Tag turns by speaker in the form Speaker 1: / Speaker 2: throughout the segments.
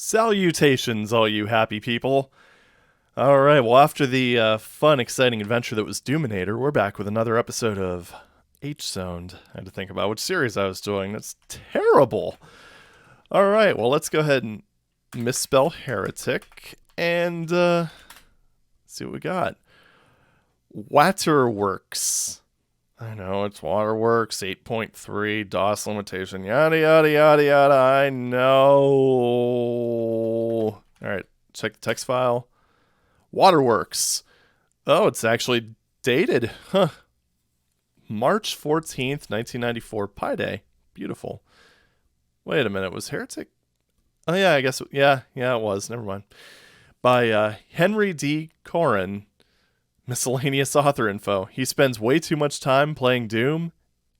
Speaker 1: Salutations, all you happy people. Alright, well, after the fun, exciting adventure that was Doominator, we're back with another episode of H-Zoned. I had to think about which series I was doing. That's terrible. Alright, well, let's go ahead and misspell Heretic and see what we got. WATRWRKS. I know, it's WATRWRKS 8.3, DOS limitation, yada, yada, yada, yada, I know. Alright, check the text file. WATRWRKS. Oh, it's actually dated. Huh. March 14th, 1994, Pi Day. Beautiful. Wait a minute, was Heretic? Oh, yeah, I guess, yeah, it was. Never mind. By Henry D. Corin. Miscellaneous author info. He spends way too much time playing Doom,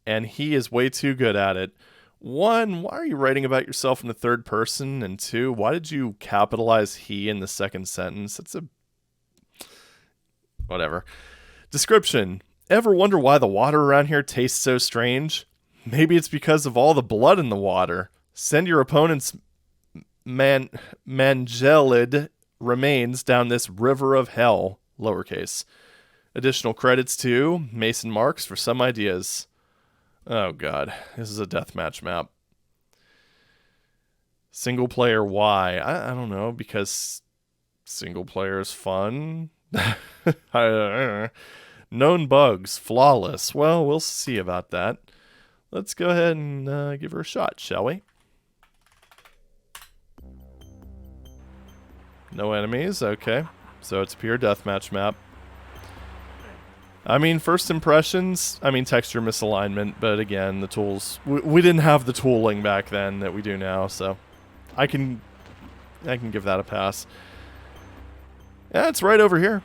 Speaker 1: and he is way too good at it. 1, why are you writing about yourself in the third person? And 2, why did you capitalize he in the second sentence? That's a... whatever. Description. Ever wonder why the water around here tastes so strange? Maybe it's because of all the blood in the water. Send your opponent's mangelid remains down this river of hell. Lowercase. Additional credits to Mason Marks for some ideas. Oh god, this is a deathmatch map. Single player why? I don't know, because single player is fun. Known bugs, flawless. Well, we'll see about that. Let's go ahead and give her a shot, shall we? No enemies, okay. So it's a pure deathmatch map. I mean, first impressions, texture misalignment, but again, the tools, we didn't have the tooling back then that we do now, so I can give that a pass. Yeah, it's right over here.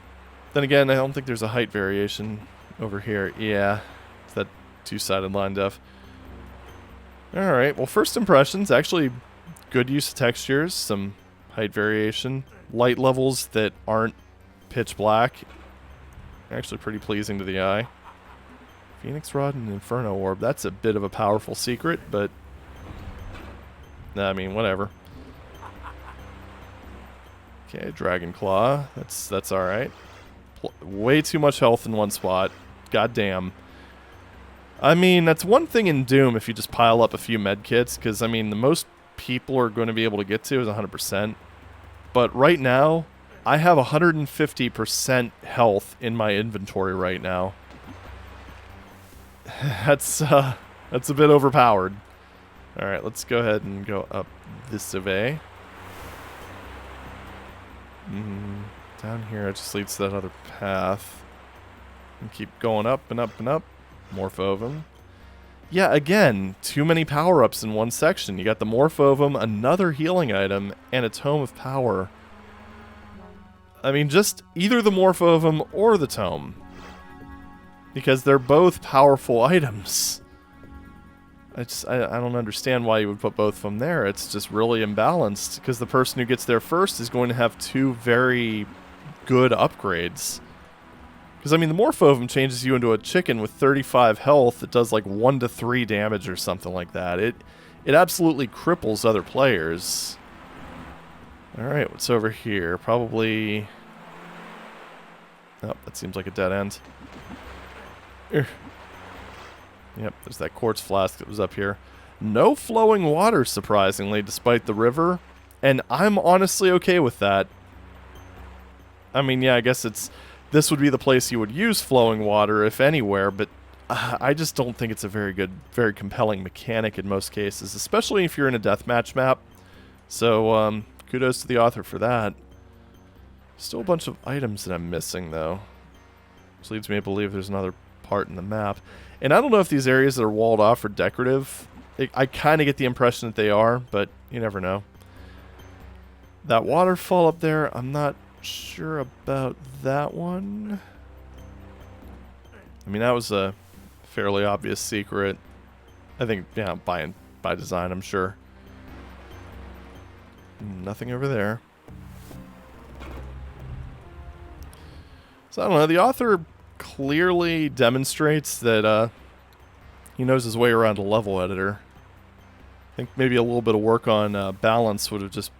Speaker 1: Then again, I don't think there's a height variation over here. Yeah, it's that two-sided line def. Alright, well, first impressions, actually good use of textures, some height variation. Light levels that aren't pitch black. Actually pretty pleasing to the eye. Phoenix Rod and Inferno Orb. That's a bit of a powerful secret, but... I mean, whatever. Okay, Dragon Claw. That's alright. Way too much health in one spot. God damn. I mean, that's one thing in Doom if you just pile up a few med kits, because, I mean, the most people are going to be able to get to is 100%. But right now, I have 150% health in my inventory right now. That's a bit overpowered. Alright, let's go ahead and go up this way. Down here, it just leads to that other path. And keep going up and up and up. Morphovum. Yeah, again, too many power-ups in one section. You got the Morphovum, another healing item, and a Tome of Power. I mean, just either the Morphovum or the Tome. Because they're both powerful items. I don't understand why you would put both of them there. It's just really imbalanced, because the person who gets there first is going to have two very good upgrades. Because, I mean, the Morphovum changes you into a chicken with 35 health that does like 1 to 3 damage or something like that. It absolutely cripples other players. Alright, what's over here? Probably... oh, that seems like a dead end. Yep, there's that quartz flask that was up here. No flowing water, surprisingly, despite the river. And I'm honestly okay with that. I mean, yeah, I guess this would be the place you would use flowing water, if anywhere, but I just don't think it's a very good, very compelling mechanic in most cases, especially if you're in a deathmatch map. So, kudos to the author for that. Still a bunch of items that I'm missing, though. Which leads me to believe there's another part in the map. And I don't know if these areas that are walled off are decorative. I kind of get the impression that they are, but you never know. That waterfall up there, I'm not sure about that one. I mean, that was a fairly obvious secret. I think, yeah, by design, I'm sure. Nothing over there. So, I don't know, the author clearly demonstrates that he knows his way around a level editor. I think maybe a little bit of work on balance would have just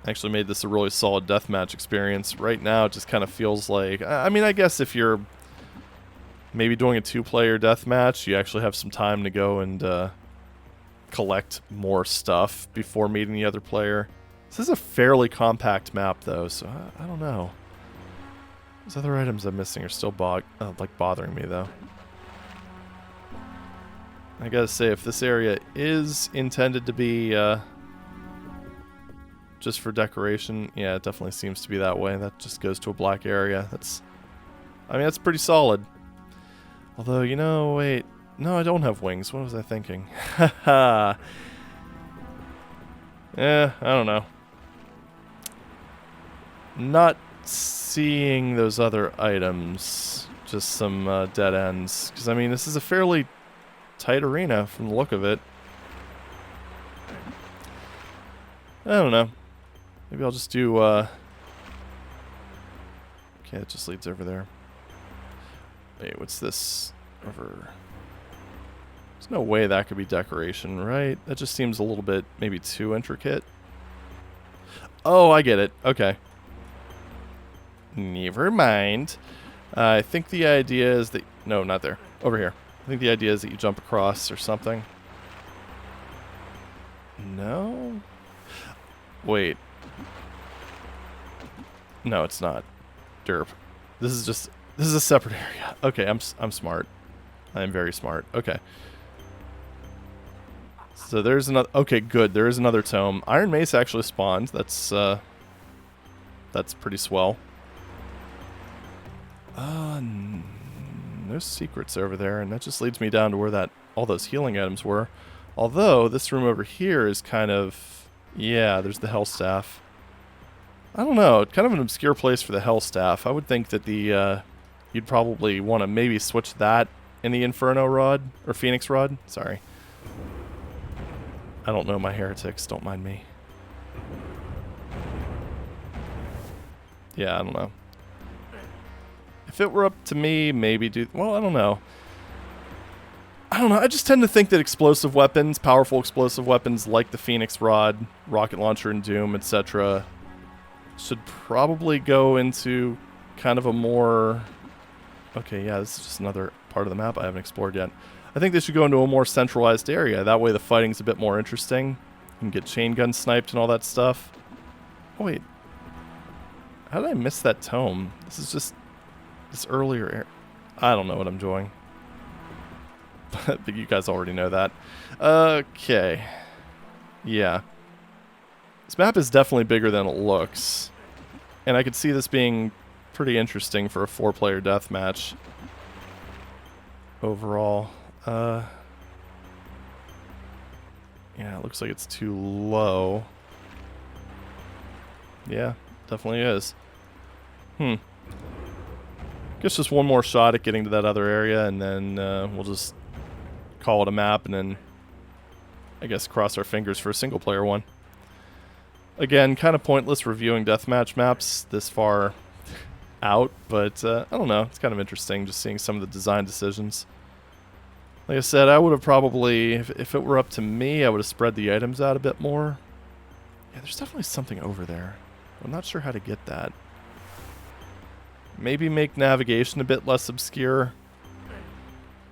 Speaker 1: Actually made this a really solid deathmatch experience. Right now, it just kind of feels like... I mean, I guess if you're maybe doing a 2-player deathmatch, you actually have some time to go and collect more stuff before meeting the other player. This is a fairly compact map, though, so I don't know. Those other items I'm missing are still like bothering me, though. I gotta say, if this area is intended to be just for decoration, yeah, it definitely seems to be that way. That just goes to a black area. I mean, that's pretty solid. Although, you know, wait. No, I don't have wings. What was I thinking? Haha. I don't know. Not seeing those other items. Just some dead ends. Because, I mean, this is a fairly tight arena from the look of it. I don't know. Maybe I'll just do, okay, it just leads over there. Wait, what's this? Over... There's no way that could be decoration, right? That just seems a little bit maybe too intricate. Oh, I get it. Okay. Never mind. I think the idea is that... No, not there. Over here. I think the idea is that you jump across or something. No? Wait. No, it's not. Derp. This is a separate area. Okay, I'm smart. I'm very smart. Okay. So there's another... Okay, good. There is another tome. Iron Mace actually spawned. That's pretty swell. No secrets over there, and that just leads me down to where all those healing items were. Although, this room over here is kind of... Yeah, there's the Hell Staff. I don't know. Kind of an obscure place for the Hell Staff. I would think that you'd probably want to maybe switch that in the Inferno Rod, or Phoenix Rod. Sorry. I don't know my heretics, don't mind me. Yeah, I don't know. If it were up to me, maybe do... Well, I don't know. I just tend to think that explosive weapons, powerful explosive weapons like the Phoenix Rod, Rocket Launcher in Doom, etc., should probably go into kind of a more... Okay, yeah, this is just another part of the map I haven't explored yet. I think they should go into a more centralized area. That way the fighting's a bit more interesting. You can get chain gun sniped and all that stuff. Oh, wait. How did I miss that tome? This is just... This earlier... I don't know what I'm doing. But you guys already know that. Okay. Yeah. This map is definitely bigger than it looks. And I could see this being pretty interesting for a 4-player deathmatch. Overall. Yeah, it looks like it's too low. Yeah, definitely is. Guess just one more shot at getting to that other area, and then we'll just call it a map, and then I guess cross our fingers for a single-player one. Again, kind of pointless reviewing deathmatch maps this far out, but I don't know. It's kind of interesting just seeing some of the design decisions. Like I said, I would have probably, if it were up to me, I would have spread the items out a bit more. Yeah, there's definitely something over there. I'm not sure how to get that. Maybe make navigation a bit less obscure.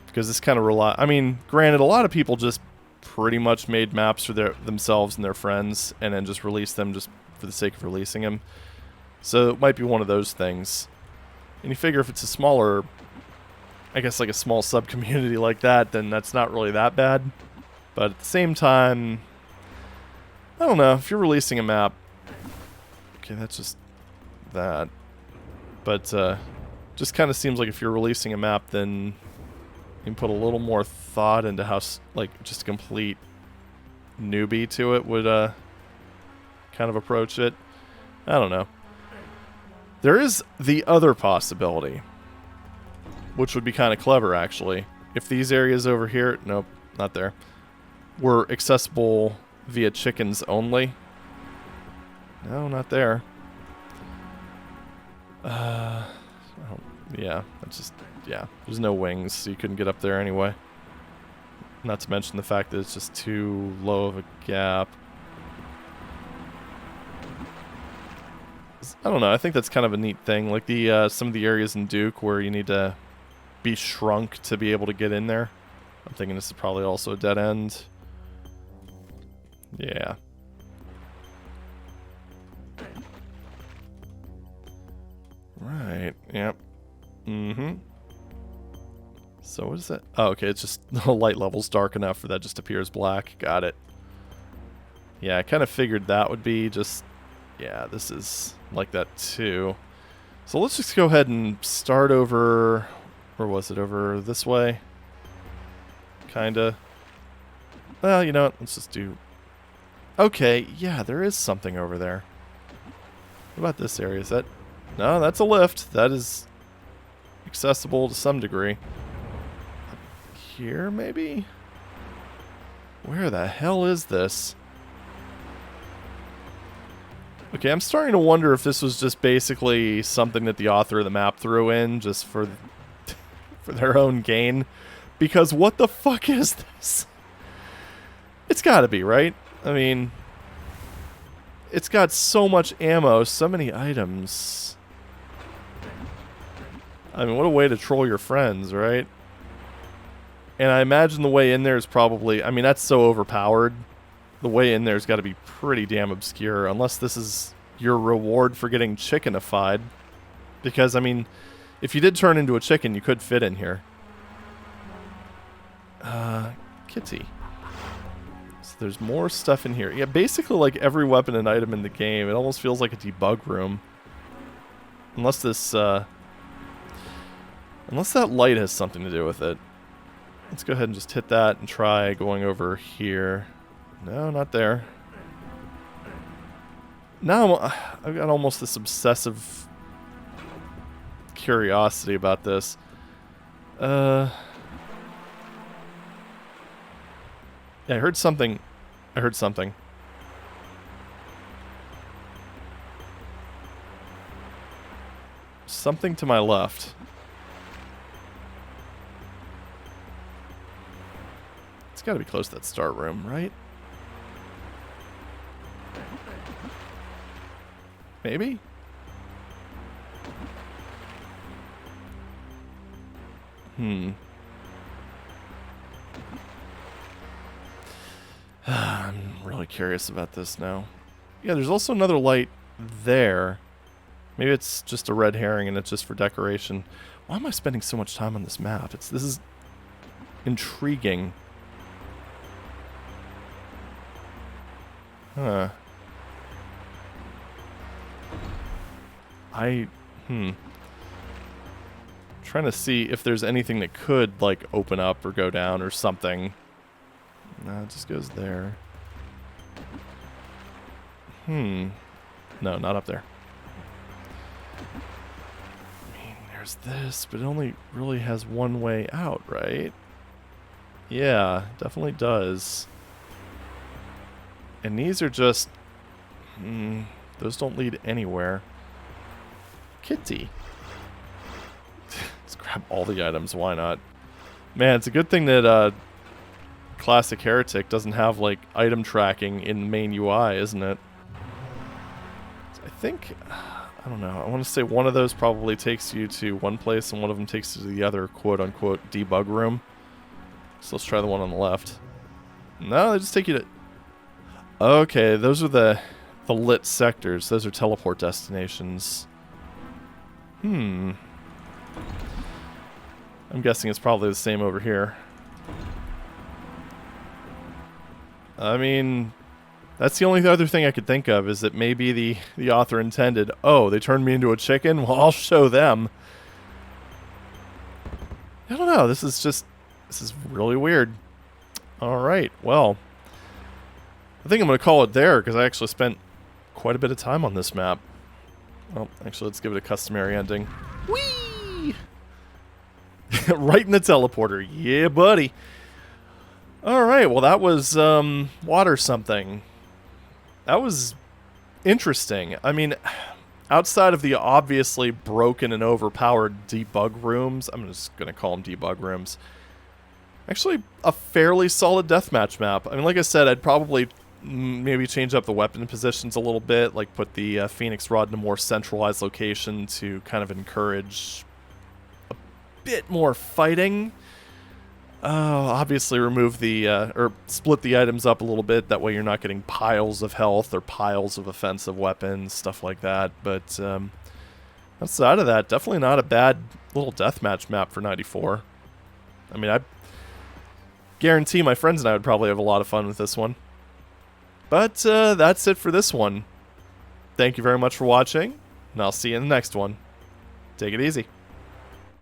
Speaker 1: Because this kind of I mean, granted, a lot of people just pretty much made maps for themselves and their friends, and then just released them just for the sake of releasing them. So it might be one of those things. And you figure if it's a smaller, I guess like a small sub-community like that, then that's not really that bad. But at the same time, I don't know, if you're releasing a map... Okay, that's just that. But just kind of seems like if you're releasing a map, then you can put a little more thought into how, like, just a complete newbie to it would kind of approach it. I don't know. There is the other possibility, which would be kind of clever, actually. If these areas over here... Nope, not there. Were accessible via chickens only. No, not there. Yeah, that's just... Yeah, there's no wings, so you couldn't get up there anyway. Not to mention the fact that it's just too low of a gap. I don't know. I think that's kind of a neat thing. Like the some of the areas in Duke where you need to be shrunk to be able to get in there. I'm thinking this is probably also a dead end. Yeah. Right. Yep. Mm-hmm. So what is that? Oh, okay. It's just the light level's dark enough for that just appears black. Got it. Yeah, I kind of figured that would be just... Yeah, this is like that too. So let's just go ahead and start over... Or was it over this way? Kinda. Well, you know what? Let's just do... Okay, yeah, there is something over there. What about this area? Is that... No, that's a lift. That is accessible to some degree. Here, maybe? Where the hell is this? Okay, I'm starting to wonder if this was just basically something that the author of the map threw in just for their own gain. Because what the fuck is this? It's gotta be, right? I mean, it's got so much ammo, so many items. I mean, what a way to troll your friends, right? And I imagine the way in there is probably... I mean, that's so overpowered. The way in there's got to be pretty damn obscure, unless this is your reward for getting chickenified. Because, I mean, if you did turn into a chicken, you could fit in here. Kitty. So there's more stuff in here. Yeah, basically like every weapon and item in the game. It almost feels like a debug room. Unless this, unless that light has something to do with it. Let's go ahead and just hit that and try going over here. No, not there. Now I've got almost this obsessive curiosity about this. Yeah, I heard something. I heard something. Something to my left. It's got to be close to that start room, right? Maybe? I'm really curious about this now. Yeah, there's also another light there. Maybe it's just a red herring and it's just for decoration. Why am I spending so much time on this map? This is intriguing. Huh. Trying to see if there's anything that could, like, open up or go down or something. No, it just goes there. No, not up there. I mean, there's this, but it only really has one way out, right? Yeah, definitely does. And these are just... those don't lead anywhere. Kitty. Let's grab all the items, why not? Man, it's a good thing that Classic Heretic doesn't have, like, item tracking in the main UI, isn't it? I think... I don't know. I want to say one of those probably takes you to one place and one of them takes you to the other quote-unquote debug room. So let's try the one on the left. No, they just take you to... Okay, those are the lit sectors. Those are teleport destinations. I'm guessing it's probably the same over here. I mean, that's the only other thing I could think of, is that maybe the author intended, oh, they turned me into a chicken? Well, I'll show them. I don't know. This is really weird. Alright, well, I think I'm going to call it there, because I actually spent quite a bit of time on this map. Well, actually, let's give it a customary ending. Whee! Right in the teleporter. Yeah, buddy. Alright, well, that was water something. That was interesting. I mean, outside of the obviously broken and overpowered debug rooms, I'm just going to call them debug rooms, actually a fairly solid deathmatch map. I mean, like I said, I'd probably maybe change up the weapon positions a little bit, like put the Phoenix Rod in a more centralized location to kind of encourage a bit more fighting. Obviously remove the, or split the items up a little bit, that way you're not getting piles of health or piles of offensive weapons, stuff like that, but outside of that, definitely not a bad little deathmatch map for 94. I mean, I guarantee my friends and I would probably have a lot of fun with this one. But that's it for this one. Thank you very much for watching, and I'll see you in the next one. Take it easy.